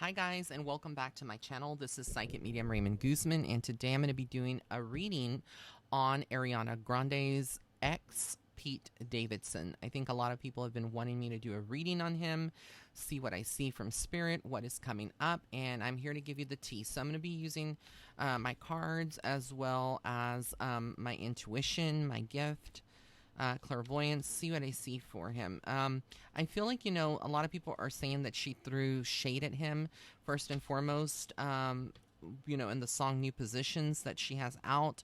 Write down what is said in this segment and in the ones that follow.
Hi guys, and welcome back to my channel. This is Psychic Medium Raymond Guzman, and today I'm going to be doing a reading on Ariana Grande's ex, Pete Davidson. I think a lot of people have been wanting me to do a reading on him, see what I see from spirit, what is coming up, and I'm here to give you the tea. So I'm going to be using my cards as well as my intuition, my gift, clairvoyance, see what I see for him. I feel like, a lot of people are saying that she threw shade at him, first and foremost, in the song New Positions that she has out.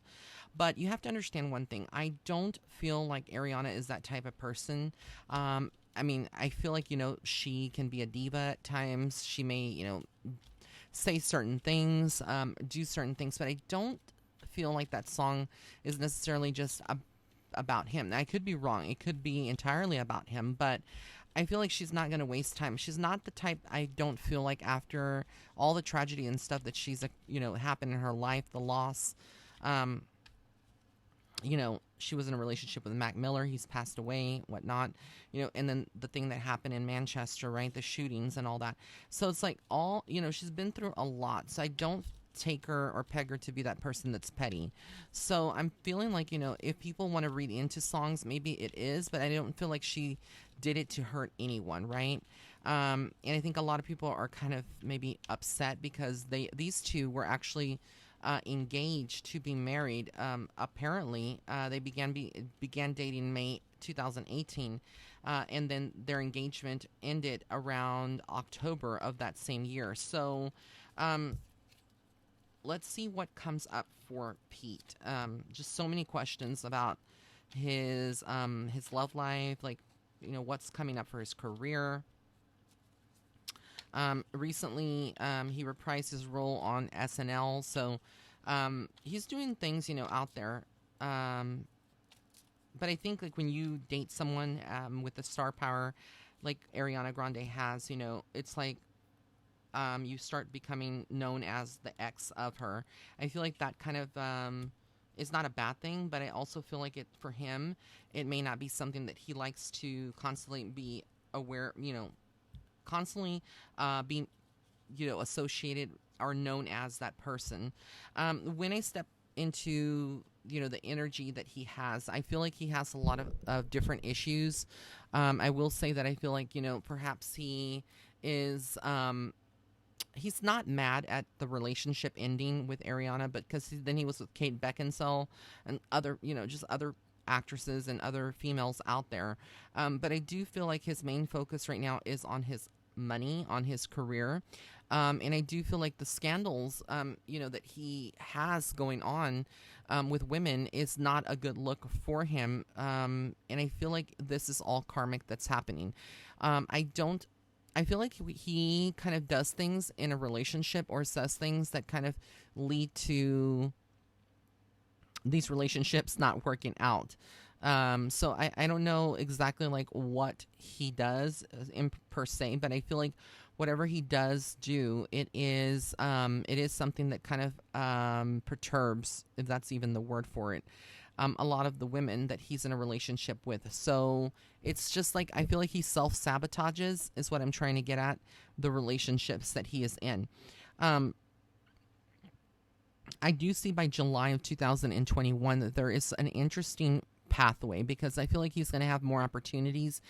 But you have to understand one thing. I don't feel like Ariana is that type of person. I feel like, she can be a diva at times. She may, say certain things, do certain things, but I don't feel like that song is necessarily just about him. I could be wrong. It could be entirely about him, but I feel like she's not going to waste time. She's not the type, I don't feel like, after all the tragedy and stuff that she's, happened in her life, the loss. She was in a relationship with Mac Miller. He's passed away, whatnot, and then the thing that happened in Manchester, right? The shootings and all that. So it's like she's been through a lot. So I don't take her or peg her to be that person that's petty. So I'm feeling like, if people want to read into songs, maybe it is, but I don't feel like she did it to hurt anyone, right? And I think a lot of people are kind of maybe upset because these two were actually engaged to be married. Apparently, they began dating May 2018, and then their engagement ended around October of that same year. So, let's see what comes up for Pete. Just so many questions about his love life, like, what's coming up for his career. Recently, he reprised his role on SNL, so he's doing things, out there. But I think, like, when you date someone with the star power like Ariana Grande has, it's like you start becoming known as the ex of her. I feel like that kind of is not a bad thing, but I also feel like for him, it may not be something that he likes to constantly be aware, constantly being, associated or known as that person. When I step into, the energy that he has, I feel like he has a lot of different issues. I will say that I feel like, perhaps he is... he's not mad at the relationship ending with Ariana, but because then he was with Kate Beckinsale and other, just other actresses and other females out there. But I do feel like his main focus right now is on his money, on his career. And I do feel like the scandals, that he has going on with women is not a good look for him. And I feel like this is all karmic that's happening. I feel like he kind of does things in a relationship or says things that kind of lead to these relationships not working out. So I don't know exactly like what he does per se, but I feel like whatever he does do, it is something that kind of perturbs, if that's even the word for it, a lot of the women that he's in a relationship with. So it's just like, I feel like he self-sabotages is what I'm trying to get at, the relationships that he is in. I do see by July of 2021 that there is an interesting pathway, because I feel like he's going to have more opportunities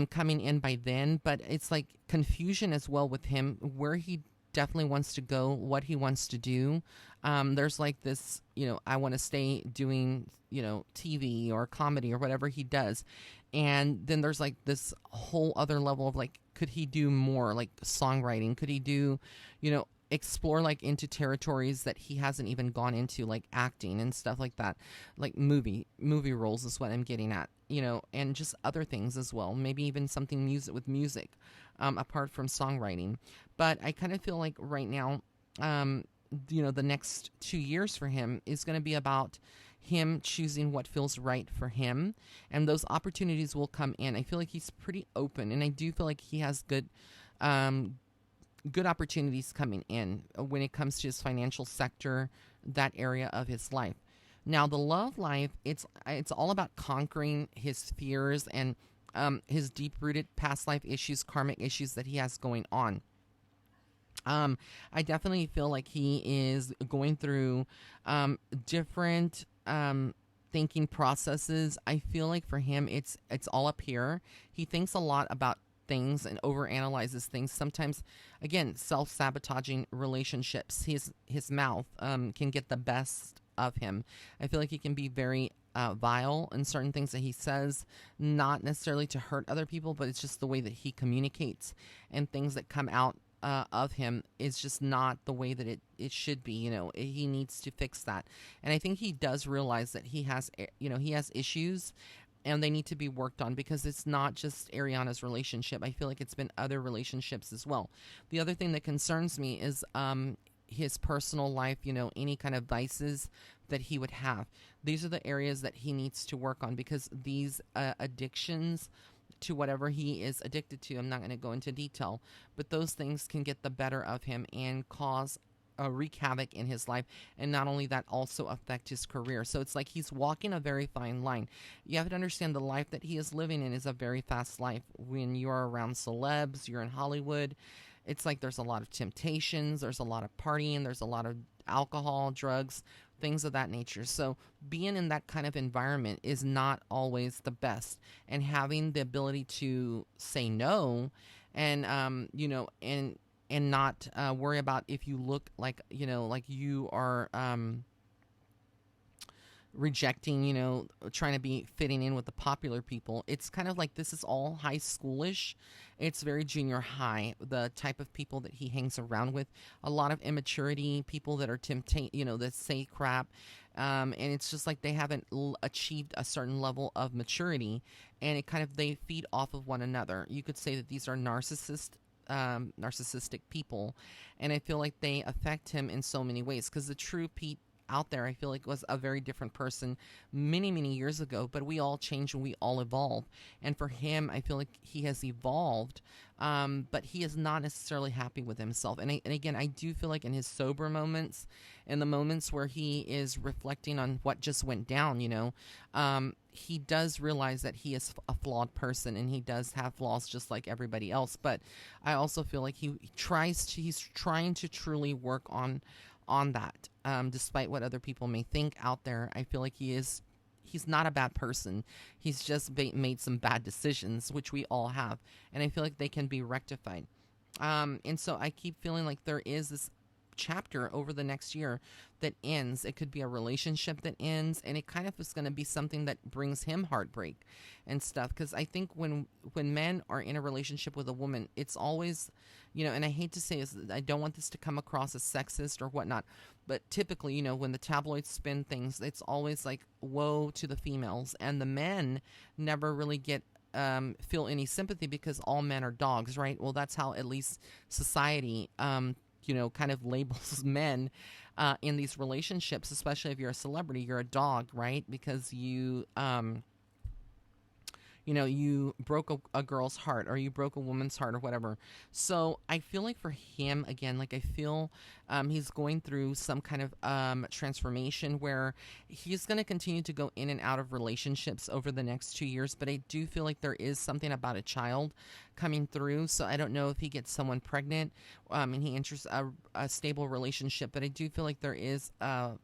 coming in by then, but it's like confusion as well with him, where he definitely wants to go, what he wants to do. There's like this, I want to stay doing, TV or comedy or whatever he does. And then there's like this whole other level of like, could he do more like songwriting? Could he do, explore like into territories that he hasn't even gone into, like acting and stuff like that, like movie roles is what I'm getting at, and just other things as well. Maybe even something with music, apart from songwriting. But I kind of feel like right now, the next 2 years for him is going to be about him choosing what feels right for him, and those opportunities will come in. I feel like he's pretty open, and I do feel like he has good opportunities coming in when it comes to his financial sector, that area of his life. Now, the love life, it's all about conquering his fears and his deep-rooted past life issues, karmic issues that he has going on. Um, I definitely feel like he is going through different thinking processes. I feel like for him, it's all up here. He thinks a lot about things and overanalyzes things. Sometimes, again, self-sabotaging relationships. His mouth can get the best of him. I feel like he can be very vile in certain things that he says, not necessarily to hurt other people, but it's just the way that he communicates and things that come out of him is just not the way that it should be. He needs to fix that. And I think he does realize that he has issues and they need to be worked on because it's not just Ariana's relationship. I feel like it's been other relationships as well. The other thing that concerns me is his personal life, any kind of vices that he would have. These are the areas that he needs to work on because these addictions to whatever he is addicted to, I'm not going to go into detail, but those things can get the better of him and cause wreak havoc in his life, and not only that, also affect his career. So it's like he's walking a very fine line. You have to understand the life that he is living in is a very fast life. When you're around celebs, you're in Hollywood, it's like there's a lot of temptations, there's a lot of partying, there's a lot of alcohol, drugs, things of that nature. So being in that kind of environment is not always the best, and having the ability to say no and and not worry about if you look like like you are rejecting, trying to be fitting in with the popular people. It's kind of like this is all high schoolish. It's very junior high, the type of people that he hangs around with. A lot of immaturity, people that are that say crap. And it's just like they haven't achieved a certain level of maturity, and they feed off of one another. You could say that these are narcissistic people, and I feel like they affect him in so many ways because the true Pete out there, I feel like, was a very different person many, many years ago, but we all change and we all evolve. And for him, I feel like he has evolved, but he is not necessarily happy with himself. And again, I do feel like in his sober moments, in the moments where he is reflecting on what just went down, he does realize that he is a flawed person and he does have flaws just like everybody else. But I also feel like he's trying to truly work on that, despite what other people may think out there. I feel like he's not a bad person. He's just made some bad decisions, which we all have, and I feel like they can be rectified. And so I keep feeling like there is this chapter over the next year that ends. It could be a relationship that ends, and it kind of is going to be something that brings him heartbreak and stuff. Because I think when men are in a relationship with a woman, it's always, and I hate to say this, I don't want this to come across as sexist or whatnot, but typically, when the tabloids spin things, it's always like woe to the females, and the men never really get feel any sympathy because all men are dogs, right? Well, that's how at least society kind of labels men in these relationships, especially if you're a celebrity. You're a dog, right? Because you broke a girl's heart, or you broke a woman's heart, or whatever. So I feel like for him, again, like I feel he's going through some kind of transformation where he's going to continue to go in and out of relationships over the next 2 years. But I do feel like there is something about a child coming through. So I don't know if he gets someone pregnant and he enters a stable relationship. But I do feel like there is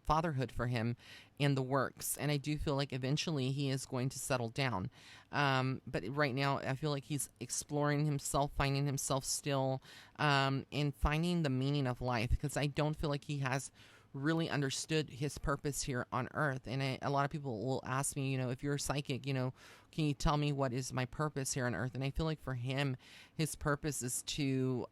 fatherhood for him in the works, and I do feel like eventually he is going to settle down. But right now, I feel like he's exploring himself, finding himself still, and finding the meaning of life, because I don't feel like he has really understood his purpose here on earth. And a lot of people will ask me, if you're psychic, can you tell me what is my purpose here on earth? And I feel like for him, his purpose is to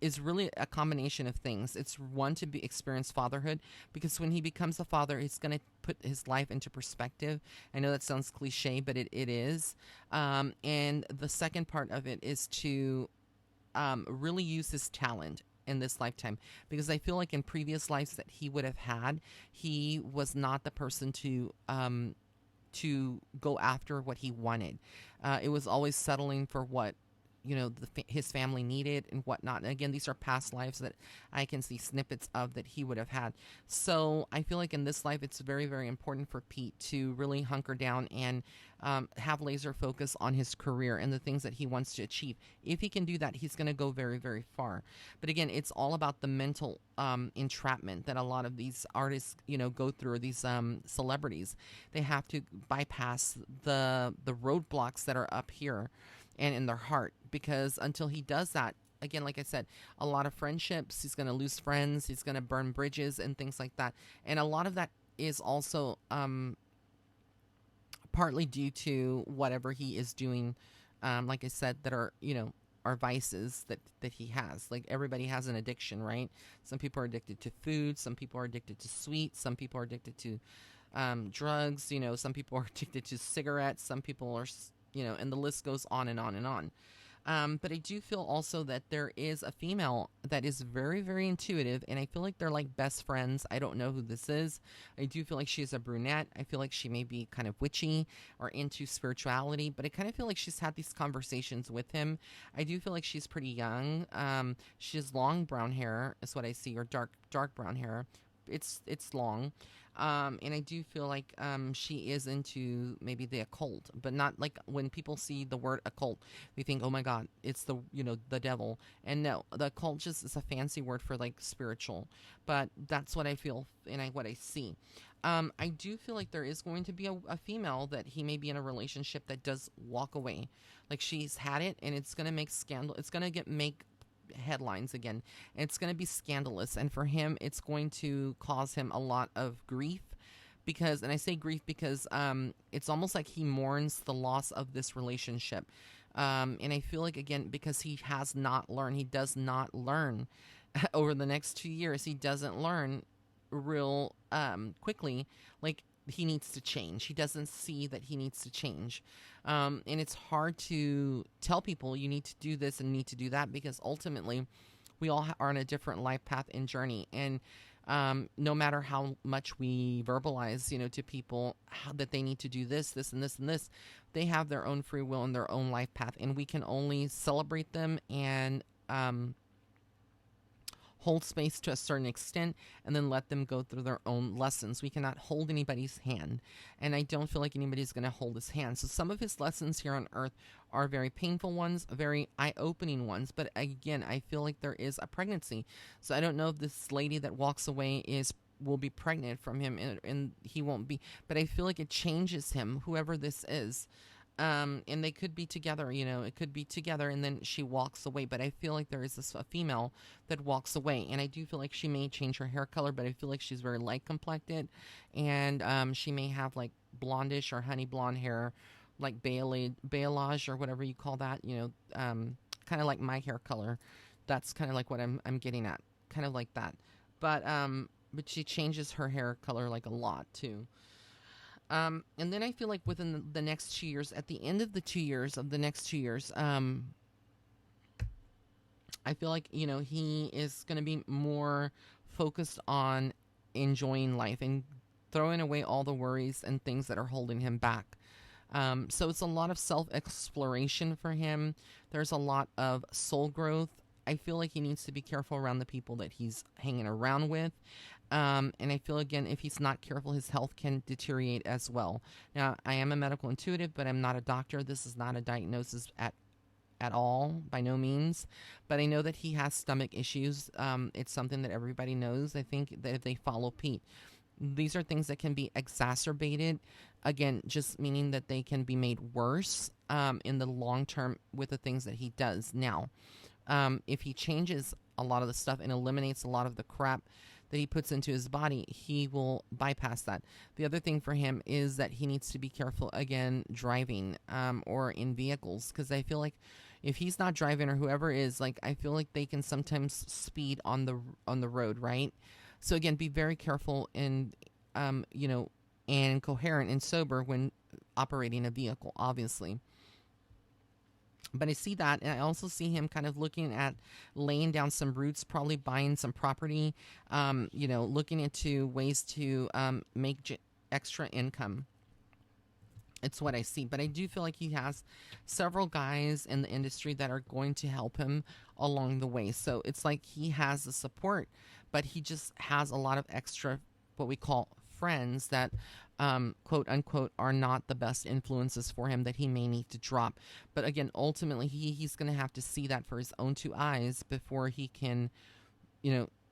is really a combination of things. It's one, to experience fatherhood, because when he becomes a father, he's going to put his life into perspective. I know that sounds cliche, but it is. And the second part of it is to really use his talent in this lifetime, because I feel like in previous lives that he would have had, he was not the person to go after what he wanted. It was always settling for what his family needed and whatnot. And again, these are past lives that I can see snippets of that he would have had. So I feel like in this life, it's very, very important for Pete to really hunker down and have laser focus on his career and the things that he wants to achieve. If he can do that, he's going to go very, very far. But again, it's all about the mental entrapment that a lot of these artists, go through, or these celebrities. They have to bypass the roadblocks that are up here and in their heart, because until he does that, again, like I said, a lot of friendships, he's going to lose friends, he's going to burn bridges and things like that. And a lot of that is also partly due to whatever he is doing, like I said, that are, are vices that he has. Like, everybody has an addiction, right? Some people are addicted to food, some people are addicted to sweets, some people are addicted to drugs, some people are addicted to cigarettes, some people are, and the list goes on and on and on. But I do feel also that there is a female that is very, very intuitive, and I feel like they're like best friends. I don't know who this is. I do feel like she's a brunette. I feel like she may be kind of witchy or into spirituality, but I kind of feel like she's had these conversations with him. I do feel like she's pretty young. She has long brown hair, is what I see, or dark brown hair. It's long. And I do feel like she is into maybe the occult, but not like when people see the word occult, they think, oh my God, it's the devil. And no, the occult just is a fancy word for like spiritual. But that's what I feel and what I see. I do feel like there is going to be a female that he may be in a relationship that does walk away. Like, she's had it, and it's going to make scandal. It's going to make headlines again. It's going to be scandalous, and for him, it's going to cause him a lot of grief, because, and I say grief because it's almost like he mourns the loss of this relationship. And I feel like, again, because he does not learn over the next 2 years, he doesn't learn real quickly. Like, he needs to change. He doesn't see that he needs to change. And it's hard to tell people you need to do this and need to do that, because ultimately we all are on a different life path and journey. And no matter how much we verbalize, to people that they need to do this, this, and this, and this, they have their own free will and their own life path. And we can only celebrate them and hold space to a certain extent, and then let them go through their own lessons. We cannot hold anybody's hand, and I don't feel like anybody's going to hold his hand. So some of his lessons here on earth are very painful ones, very eye-opening ones, but again, I feel like there is a pregnancy. So I don't know if this lady that walks away will be pregnant from him, and he won't be, but I feel like it changes him, whoever this is. And they could be together, it could be together, and then she walks away. But I feel like there is a female that walks away, and I do feel like she may change her hair color, but I feel like she's very light complected, and she may have like blondish or honey blonde hair, like balayage or whatever you call that, kind of like my hair color. That's kind of like what I'm getting at, kind of like that. But she changes her hair color like a lot too. And then I feel like within the next 2 years, at the end of the 2 years of the next 2 years, I feel like, he is going to be more focused on enjoying life and throwing away all the worries and things that are holding him back. So it's a lot of self-exploration for him. There's a lot of soul growth. I feel like he needs to be careful around the people that he's hanging around with. And I feel, again, if he's not careful, his health can deteriorate as well. Now, I am a medical intuitive, but I'm not a doctor. This is not a diagnosis at all, by no means. But I know that he has stomach issues. It's something that everybody knows, I think, that if they follow Pete. These are things that can be exacerbated, again, just meaning that they can be made worse in the long term with the things that he does. Now, if he changes a lot of the stuff and eliminates a lot of the crap that he puts into his body, he will bypass that. The other thing for him is that he needs to be careful, again, driving or in vehicles, because I feel like if he's not driving, or whoever is, like, I feel like they can sometimes speed on the road, right? So again, be very careful and and coherent and sober when operating a vehicle, obviously. But I see that, and I also see him kind of looking at laying down some roots, probably buying some property, looking into ways to make extra income. It's what I see. But I do feel like he has several guys in the industry that are going to help him along the way. So it's like he has the support, but he just has a lot of extra, what we call friends that, quote unquote, are not the best influences for him that he may need to drop. But again, ultimately, he's going to have to see that for his own two eyes before he can,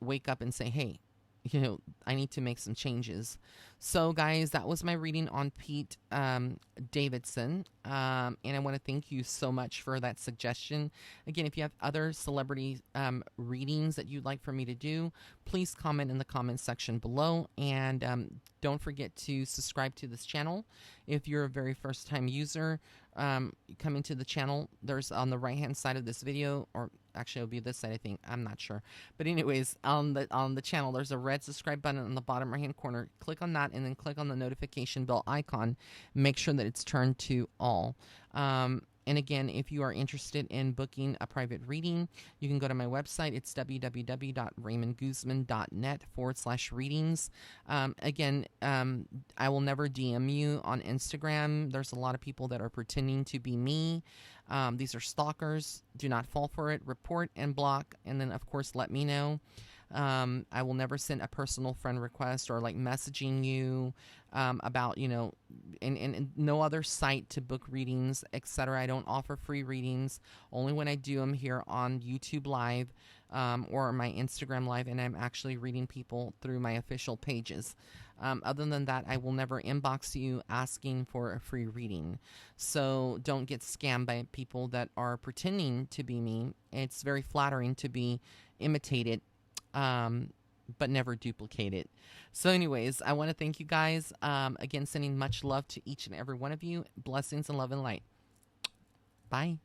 wake up and say, hey, I need to make some changes. So, guys, that was my reading on Pete Davidson. And I want to thank you so much for that suggestion. Again, if you have other celebrity readings that you'd like for me to do, please comment in the comments section below. And don't forget to subscribe to this channel. If you're a very first time user coming to the channel, there's on the right hand side of this video, or actually it'll be this side, I think, I'm not sure, but anyways, on the channel there's a red subscribe button on the bottom right hand corner. Click on that and then click on the notification bell icon. Make sure that it's turned to all. And again, if you are interested in booking a private reading, you can go to my website. It's www.raymondguzman.net/readings. Again, I will never DM you on Instagram. There's a lot of people that are pretending to be me. These are stalkers. Do not fall for it. Report and block. And then, of course, let me know. I will never send a personal friend request or like messaging you about, and no other site to book readings, etc. I don't offer free readings, only when I do them here on YouTube Live or my Instagram Live, and I'm actually reading people through my official pages. Other than that, I will never inbox you asking for a free reading. So don't get scammed by people that are pretending to be me. It's very flattering to be imitated, but never duplicate it. So anyways, I want to thank you guys. Again, sending much love to each and every one of you. Blessings and love and light. Bye.